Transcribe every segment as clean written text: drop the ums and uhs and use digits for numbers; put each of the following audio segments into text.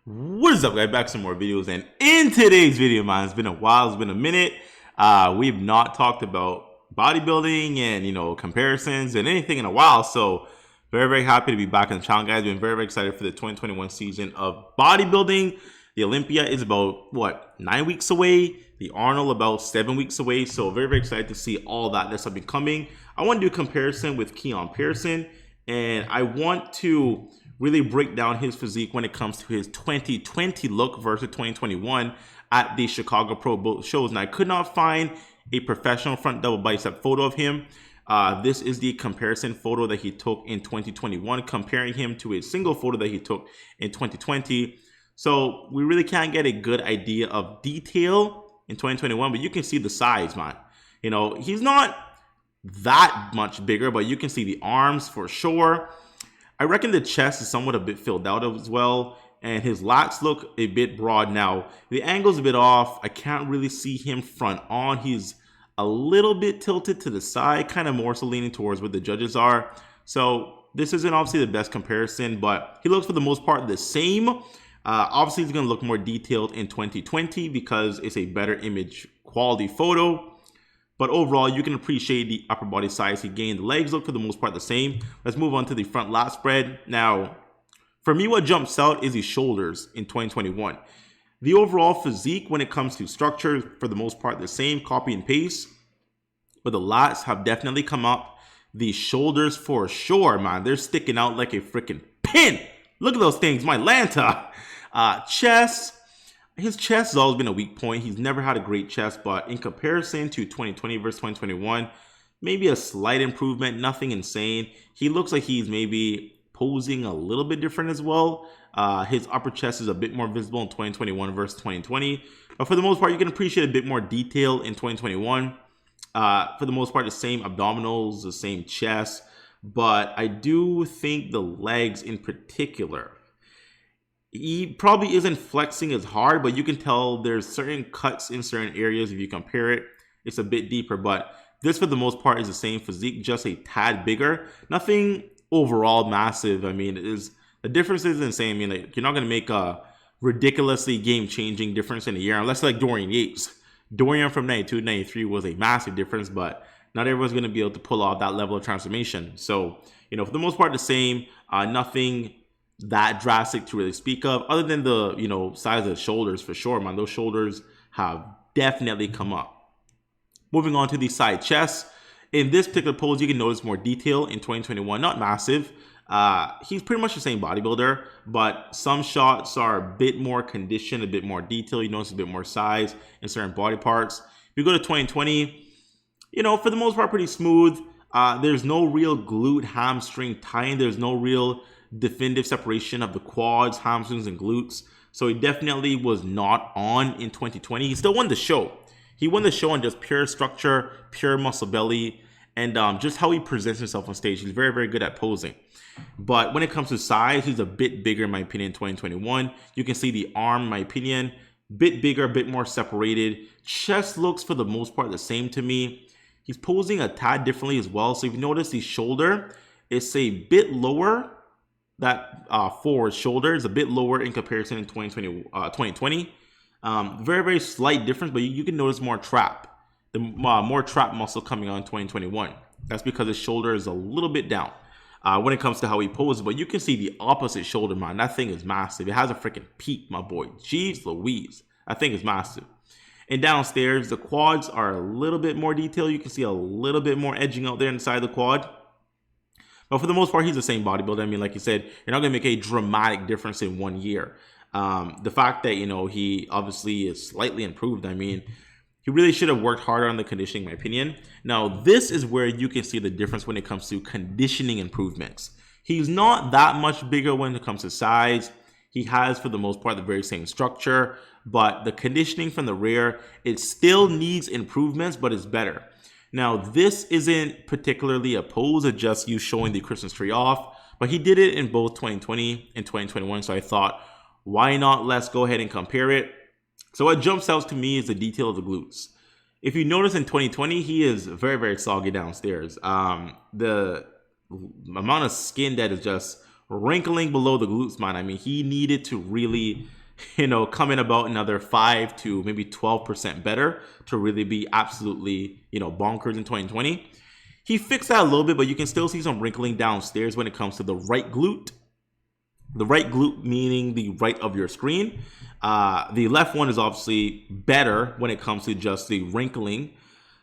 What is up, guys? Back with some more videos, and in today's video, man, it's been a while, it's been a minute. We've not talked about bodybuilding and comparisons and anything in a while, so very happy to be back on the channel, guys. Been very excited for the 2021 season of bodybuilding. The Olympia is about 9 weeks away. The Arnold about 7 weeks away, so very excited to see all that that's been coming. I want to do a comparison with Keone Pierson, and I want to really break down his physique when it comes to his 2020 look versus 2021 at the Chicago Pro boat shows. And I could not find a professional front double bicep photo of him. This is the comparison photo that he took in 2021, comparing him to a single photo that he took in 2020. So we really can't get a good idea of detail in 2021, but you can see the size, man. He's not that much bigger, but you can see the arms for sure. I reckon the chest is somewhat a bit filled out as well, and his lats look a bit broad now. The angle's a bit off. I can't really see him front on. He's a little bit tilted to the side, kind of more so leaning towards where the judges are. So this isn't obviously the best comparison, but he looks for the most part the same. Obviously, he's going to look more detailed in 2020 because it's a better image quality photo. But overall, you can appreciate the upper body size he gained. The legs look for the most part the same. Let's move on to the front lat spread. Now, for me, what jumps out is his shoulders in 2021. The overall physique when it comes to structure, for the most part, the same, copy and paste. But the lats have definitely come up. The shoulders for sure, man. They're sticking out like a freaking pin. Look at those things, my Lanta. Chest. His chest has always been a weak point. He's never had a great chest, but in comparison to 2020 versus 2021, maybe a slight improvement, nothing insane. He looks like he's maybe posing a little bit different as well. His upper chest is a bit more visible in 2021 versus 2020. But for the most part, you can appreciate a bit more detail in 2021. For the most part, the same abdominals, the same chest. But I do think the legs in particular, he probably isn't flexing as hard, but you can tell there's certain cuts in certain areas. If you compare it, it's a bit deeper, but this for the most part is the same physique, just a tad bigger. Nothing overall massive. I mean, the difference is insane. I mean, like, you're not going to make a ridiculously game-changing difference in a year, unless like Dorian Yates. Dorian from 92 to 93 was a massive difference, but not everyone's going to be able to pull off that level of transformation. So, for the most part, the same. Nothing that drastic to really speak of, other than the size of the shoulders for sure, man. Those shoulders have definitely come up. Moving on to the side chest. In this particular pose, you can notice more detail in 2021. Not massive. He's pretty much the same bodybuilder, but some shots are a bit more conditioned, a bit more detail. You notice a bit more size in certain body parts. If you go to 2020, for the most part, pretty smooth. There's no real glute hamstring tying. There's no real definitive separation of the quads, hamstrings, and glutes. So he definitely was not on in 2020. He still won the show. He won the show on just pure structure, pure muscle belly, and just how he presents himself on stage. He's very good at posing. But when it comes to size, he's a bit bigger, in my opinion, in 2021. You can see the arm, in my opinion, bit bigger, a bit more separated. Chest looks, for the most part, the same to me. He's posing a tad differently as well. So if you notice, the shoulder is a bit lower. That forward shoulder is a bit lower in comparison in 2020. Very slight difference, but you can notice more trap. The more trap muscle coming on in 2021. That's because his shoulder is a little bit down when it comes to how he poses. But you can see the opposite shoulder, man. That thing is massive. It has a freaking peak, my boy. Jeez Louise. That thing is massive. And downstairs, the quads are a little bit more detailed. You can see a little bit more edging out there inside the quad. But for the most part, he's the same bodybuilder. I mean, like you said, you're not going to make a dramatic difference in 1 year. The fact that, he obviously is slightly improved, I mean, he really should have worked harder on the conditioning, in my opinion. Now, this is where you can see the difference when it comes to conditioning improvements. He's not that much bigger when it comes to size. He has, for the most part, the very same structure. But the conditioning from the rear, it still needs improvements, but it's better. Now, this isn't particularly a pose of just you showing the Christmas tree off, but he did it in both 2020 and 2021. So I thought, why not? Let's go ahead and compare it. So what jumps out to me is the detail of the glutes. If you notice in 2020, he is very soggy downstairs. The amount of skin that is just wrinkling below the glutes, man. I mean, he needed to really come in about another 5 to maybe 12% better to really be absolutely, bonkers in 2020. He fixed that a little bit, but you can still see some wrinkling downstairs when it comes to the right glute. The right glute meaning the right of your screen. The left one is obviously better when it comes to just the wrinkling.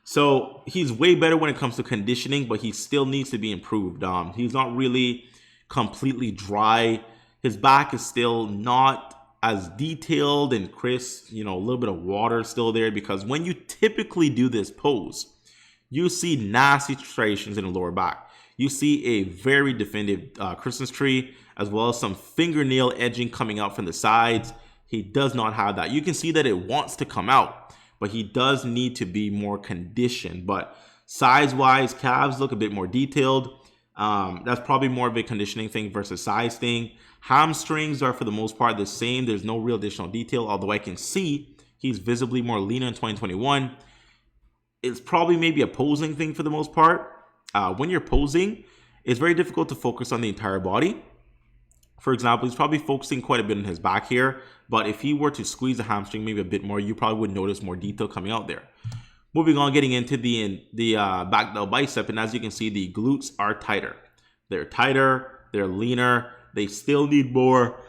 So he's way better when it comes to conditioning, but he still needs to be improved. He's not really completely dry. His back is still not as detailed and crisp. A little bit of water still there, because when you typically do this pose, you see nasty striations in the lower back. You see a very definitive Christmas tree, as well as some fingernail edging coming out from the sides. He does not have that. You can see that it wants to come out, but he does need to be more conditioned. But size-wise, calves look a bit more detailed. That's probably more of a conditioning thing versus size thing. Hamstrings are for the most part the same. There's no real additional detail, although I can see he's visibly more leaner in 2021. It's probably maybe a posing thing for the most part. When you're posing, it's very difficult to focus on the entire body. For example, he's probably focusing quite a bit on his back here, but if he were to squeeze the hamstring maybe a bit more, you probably would notice more detail coming out there. Moving on, getting into the back delt bicep, and as you can see, the glutes are tighter. They're tighter, they're leaner, they still need more.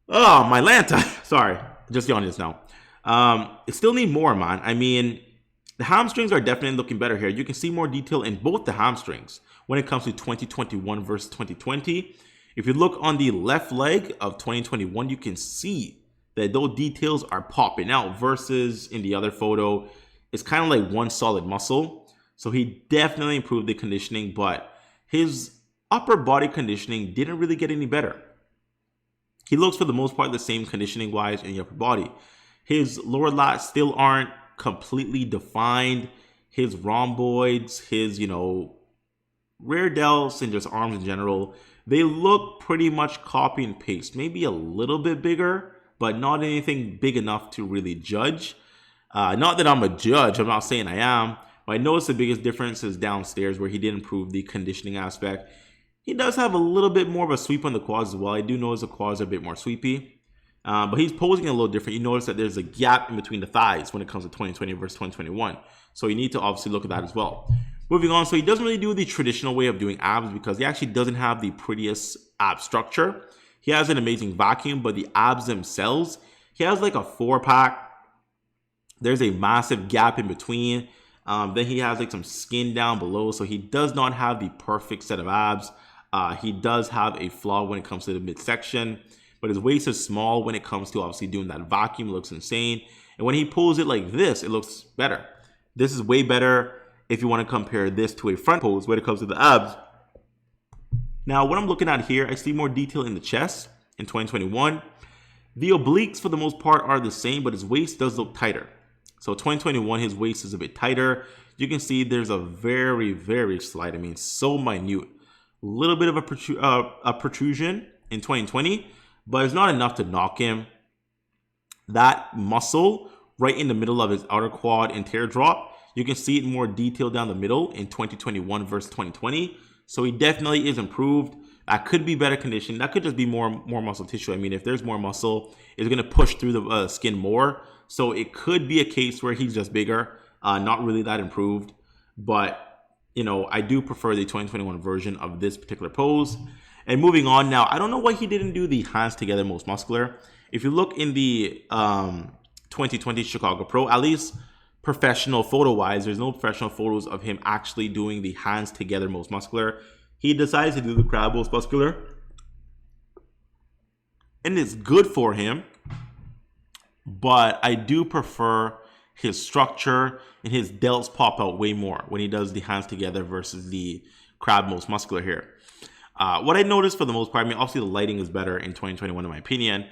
Oh, my lanta. Sorry, just yawning this now. It still need more, man. I mean, the hamstrings are definitely looking better here. You can see more detail in both the hamstrings when it comes to 2021 versus 2020. If you look on the left leg of 2021, you can see that those details are popping out, versus in the other photo, it's kind of like one solid muscle. So he definitely improved the conditioning, but his upper body conditioning didn't really get any better. He looks for the most part the same conditioning wise in the upper body. His lower lats still aren't completely defined. His rhomboids, his, rear delts, and just arms in general, they look pretty much copy and paste. Maybe a little bit bigger, but not anything big enough to really judge. Not that I'm a judge, I'm not saying I am, but I noticed the biggest difference is downstairs, where he did improve the conditioning aspect. He does have a little bit more of a sweep on the quads as well. I do notice the quads are a bit more sweepy, but he's posing a little different. You notice that there's a gap in between the thighs when it comes to 2020 versus 2021. So you need to obviously look at that as well. Moving on, so he doesn't really do the traditional way of doing abs, because he actually doesn't have the prettiest ab structure. He has an amazing vacuum, but the abs themselves, he has like a 4-pack. There's a massive gap in between. Then he has like some skin down below, so he does not have the perfect set of abs. He does have a flaw when it comes to the midsection, but his waist is small when it comes to obviously doing that vacuum. It looks insane. And when he pulls it like this, it looks better. This is way better if you want to compare this to a front pose when it comes to the abs. Now, what I'm looking at here, I see more detail in the chest in 2021. The obliques, for the most part, are the same, but his waist does look tighter. So 2021, his waist is a bit tighter. You can see there's a very, very slight, so minute, little bit of a protrusion in 2020, but it's not enough to knock him. That muscle right in the middle of his outer quad and teardrop, you can see it in more detail down the middle in 2021 versus 2020. So he definitely is improved. That could be better conditioned. That could just be more muscle tissue. If there's more muscle, it's going to push through the skin more. So it could be a case where he's just bigger, not really that improved. But, I do prefer the 2021 version of this particular pose. And moving on now, I don't know why he didn't do the hands together most muscular. If you look in the 2020 Chicago Pro, at least professional photo wise, there's no professional photos of him actually doing the hands together most muscular. He decides to do the crab most muscular, and it's good for him, but I do prefer his structure, and his delts pop out way more when he does the hands together versus the crab most muscular here. What I noticed for the most part, obviously the lighting is better in 2021 in my opinion.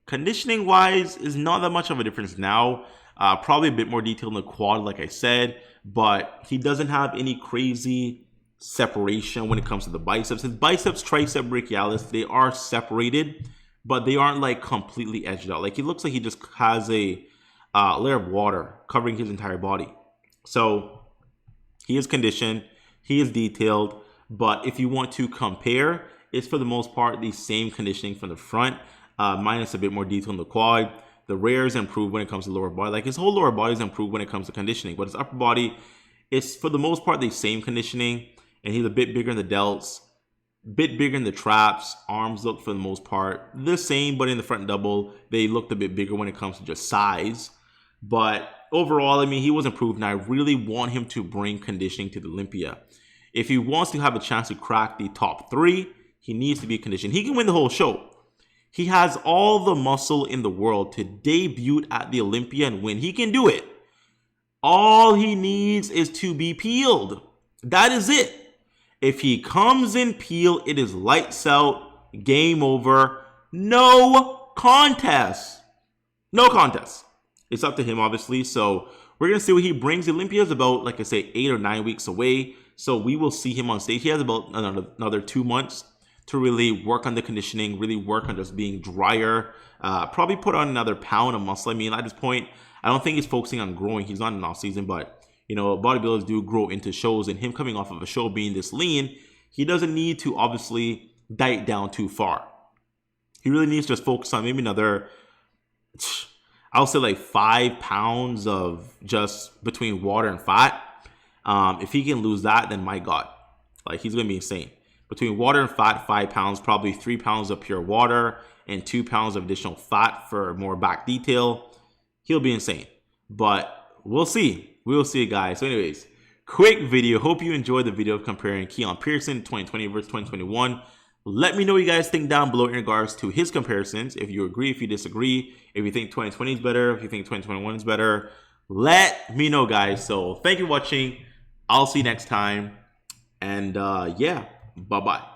Conditioning wise is not that much of a difference now. Probably a bit more detail in the quad, like I said, but he doesn't have any crazy separation when it comes to the biceps. His biceps, tricep, brachialis, they are separated, but they aren't like completely edged out. Like, he looks like he just has a layer of water covering his entire body. So he is conditioned, he is detailed, but if you want to compare it's for the most part the same conditioning from the front, minus a bit more detail in the quad. The rear is improved when it comes to lower body. Like his whole lower body is improved when it comes to conditioning, but his upper body, it's for the most part the same conditioning, and he's a bit bigger in the delts, bit bigger in the traps. Arms look for the most part the same, but in the front double, they looked a bit bigger when it comes to just size. But overall, I mean, he was improved, and I really want him to bring conditioning to the Olympia. If he wants to have a chance to crack the top 3, he needs to be conditioned. He can win the whole show. He has all the muscle in the world to debut at the Olympia and win. He can do it. All he needs is to be peeled. That is it. If he comes in peeled, it is lights out, game over, no contest. No contest. It's up to him, obviously. So we're going to see what he brings. Olympia is about, like I say, 8 or 9 weeks away. So we will see him on stage. He has about another 2 months to really work on the conditioning, really work on just being drier, probably put on another pound of muscle. I mean, at this point, I don't think he's focusing on growing. He's not in off season, but you know, bodybuilders do grow into shows, and him coming off of a show being this lean, he doesn't need to obviously diet down too far. He really needs to just focus on maybe another, I'll say like 5 pounds of just between water and fat. If he can lose that, then my God, like he's going to be insane. Between water and fat, 5 pounds, probably 3 pounds of pure water and 2 pounds of additional fat for more back detail. He'll be insane, but we'll see. We'll see, guys. So anyways, quick video. Hope you enjoyed the video of comparing Keone Pierson 2020 versus 2021. Let me know what you guys think down below in regards to his comparisons. If you agree, if you disagree, if you think 2020 is better, if you think 2021 is better, let me know, guys. So thank you for watching. I'll see you next time. And yeah, bye-bye.